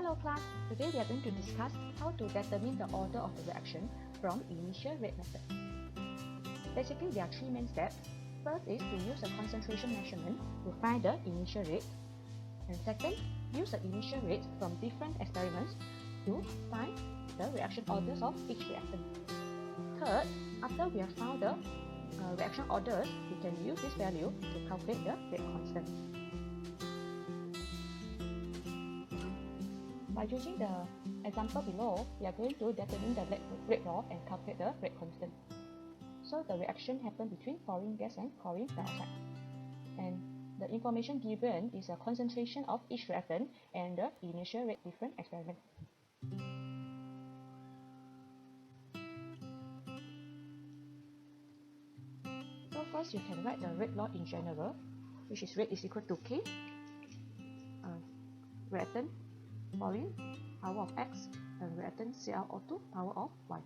Hello class, today we are going to discuss how to determine the order of the reaction from initial rate method. Basically, there are three main steps. First is to use a concentration measurement to find the initial rate. And second, use the initial rate from different experiments to find the reaction orders of each reactant. Third, after we have found the reaction orders, we can use this value to calculate the rate constant. By using the example below, we are going to determine the rate law and calculate the rate constant. So the reaction happened between chlorine gas and chlorine dioxide. And the information given is a concentration of each reactant and the initial rate different experiment. So first you can write the rate law in general, which is rate is equal to K, reactant chlorine power of X and reactant ClO2 power of Y.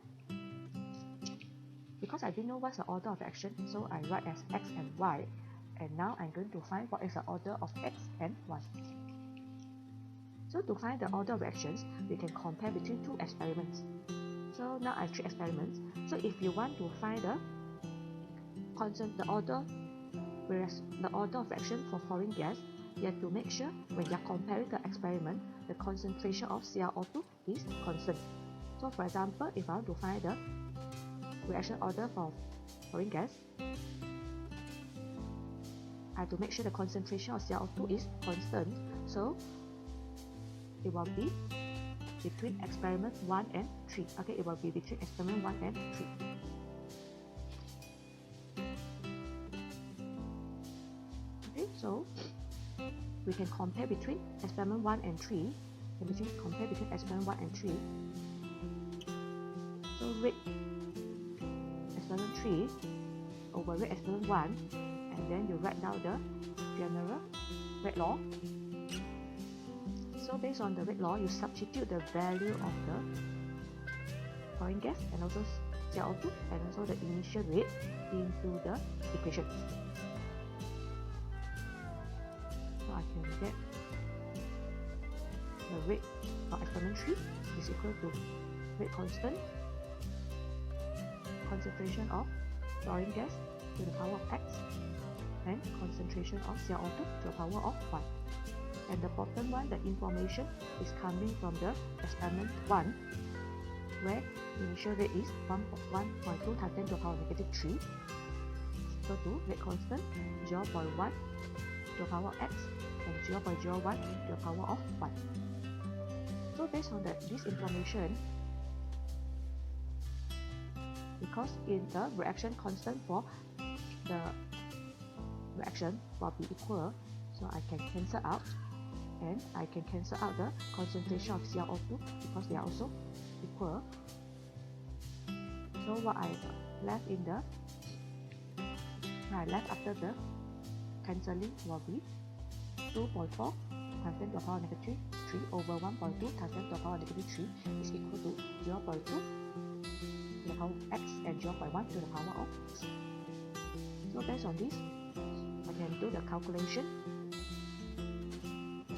Because I didn't know what's the order of the action, so I write as X and Y, and now I'm going to find what is the order of X and Y. So to find the order of reactions, we can compare between two experiments. So now I have three experiments. So if you want to find the order of reaction for chlorine gas, you have to make sure when you are comparing the experiment, the concentration of ClO2 is constant. So for example, if I want to find the reaction order for chlorine gas, I have to make sure the concentration of ClO2 is constant. So it will be between experiment 1 and 3. Okay, it will be between experiment 1 and 3. Okay, so we can compare between experiment 1 and 3. Compare between experiment 1 and 3. So rate experiment 3 over rate experiment 1, and then you write down the general rate law. So based on the rate law, you substitute the value of the chlorine gas and also ClO2 and also the initial rate into the equation. So I can get the rate for experiment 3 is equal to rate constant, concentration of chlorine gas to the power of X, and concentration of ClO2 to the power of Y. And the bottom one, the information is coming from the experiment 1, where initial rate is 1.2 times 10 to the power of -3, equal to rate constant 0.1 to the power of X and 0.01 to the power of Y. So based on this information, because in the reaction constant for the reaction will be equal, so I can cancel out, and I can cancel out the concentration of ClO2 because they are also equal. So what I left after the cancelling will be 2.4 times 10 to the power of -3 over 1.2 times 10 to the power of -3 is equal to 0.2 to the power of X and 0.1 to the power of X. So based on this, I can do the calculation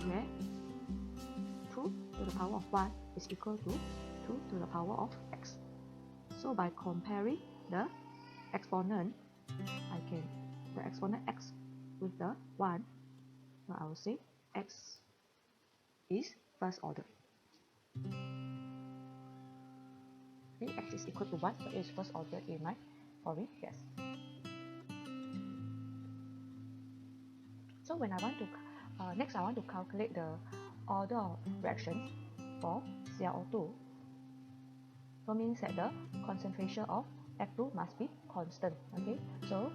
where 2 to the power of Y is equal to 2 to the power of X. So by comparing the exponent, the exponent X with the 1, so I will say X is first order. Okay, X is equal to 1, so it is first order in my chlorine gas. So when I want to next I want to calculate the order of reactions for ClO2. So means that the concentration of F2 must be constant. Okay, so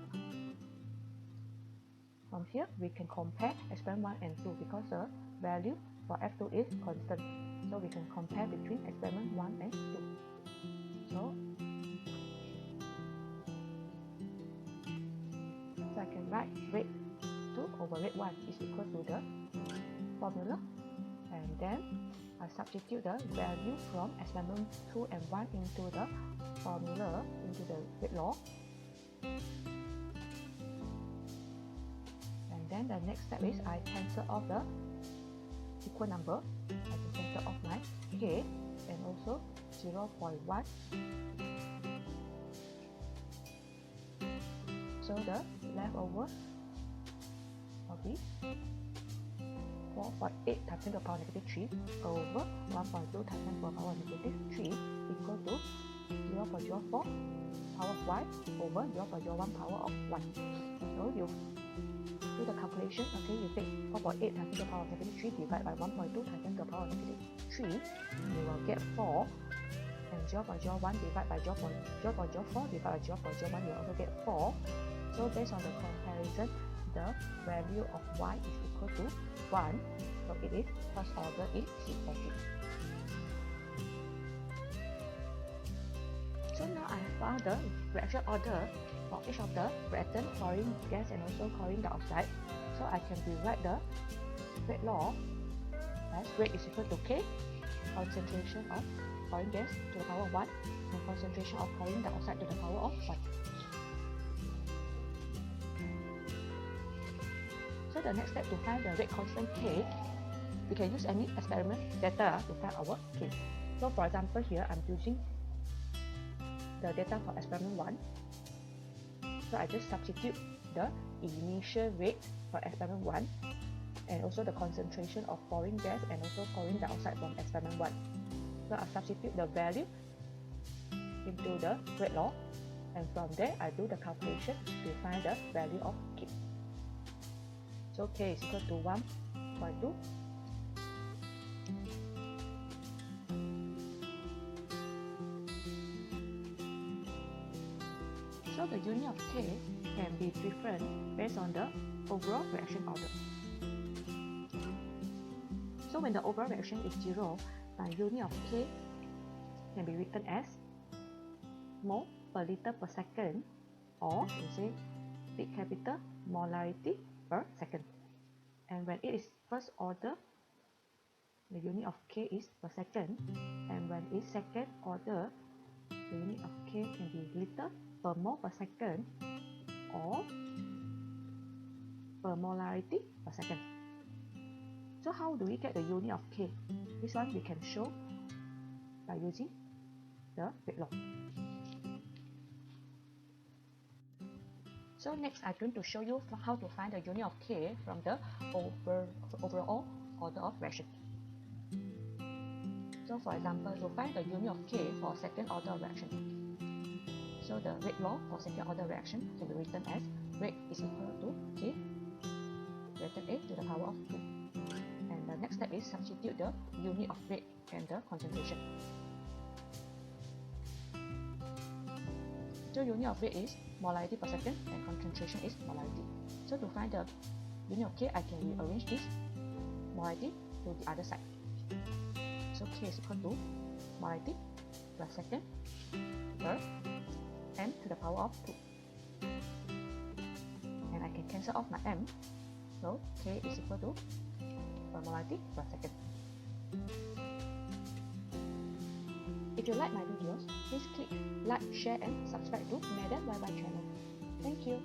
from here we can compare experiment 1 and 2 because the value for F2 is constant. So we can compare between experiment 1 and 2. So I can write rate 2 over rate 1 is equal to the formula, and then I substitute the value from experiment 2 and 1 into the formula, into the rate law. And then the next step is I cancel off the equal number. I can cancel off k and also 0.1. So the leftover will be 4.8 times 10 to the power negative 3 over 1.2 times 10 to the power negative 3 equal to 0.04 power of y over 0.01 power of 1. So you do the calculation. Okay, you take 4.8 times 10 to the power negative 3 divided by 1.2 times 10 to the power negative 3. You will get 4, and 0.01 divided by 0.04 divided by 0.01, you will also get 4. So based on the comparison, the value of y is equal to 1. So it is first order in sequence. So now I have found the reaction order for each of the reactant, chlorine gas and also chlorine dioxide. So I can rewrite the rate law as rate is equal to K, concentration of chlorine gas to the power of 1 and concentration of chlorine dioxide to the power of 1. So the next step to find the rate constant K, we can use any experiment data to find our K. So for example here I'm using the data for experiment 1. So I just substitute the initial rate for experiment 1 and also the concentration of chlorine gas and also chlorine dioxide from experiment 1. So I substitute the value into the rate law, and from there I do the calculation to find the value of K. So K is equal to 1.2 . So the unit of K can be different based on the overall reaction order. So when the overall reaction is 0, my unit of K can be written as mole per liter per second, or you say big capital molarity per second. And when it is first order, the unit of K is per second, and when it is second order, the unit of K can be liter per mole per second or per molarity per second. So how do we get the unit of K? This one we can show by using the rate law. So next I'm going to show you how to find the unit of K from the overall order of reaction. So for example, to find the unit of K for second order reaction, so the rate law for second order reaction can be written as rate is equal to K greater A to the power of 2. And the next step is substitute the unit of rate and the concentration. So unit of rate is molarity per second and concentration is molarity. So to find the unit of K, I can rearrange this molarity to the other side. So K is equal to molarity per second per m to the power of 2. And I can cancel off my m. So K is equal to molarity per second. If you like my videos, please click like, share and subscribe to Madam Bye Bye channel. Thank you.